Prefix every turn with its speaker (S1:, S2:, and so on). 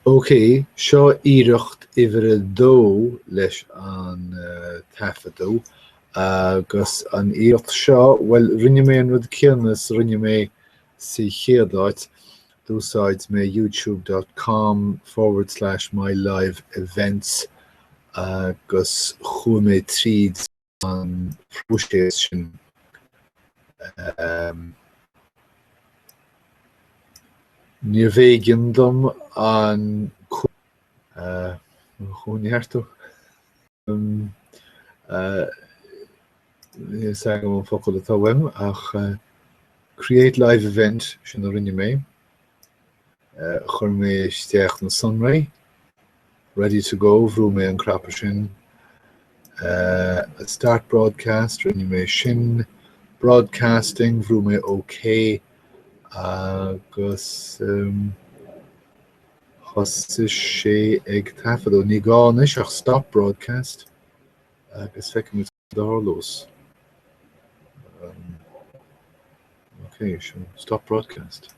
S1: Okay, seo Iarracht iwwer a dó leis an tafadó agus an Iarracht seo well rinne mé an rud ceannas rinne mé sa chéadáit dúsáid mé youtube.com/my live events agus chu mé tríd an fústéis sin níor bhéigean dom an chuneartú sagam an focail atá weim ach create live event sin a rinne mé chur mé isteach na sunray ready to go bhrú mé an crappa sin a start broadcast rinne mé sin broadcasting bhrú mé okay agus thosaigh sé ag tafadó ní gáis ach stop broadcast agus feicim dárlós. Okay, so stop broadcast.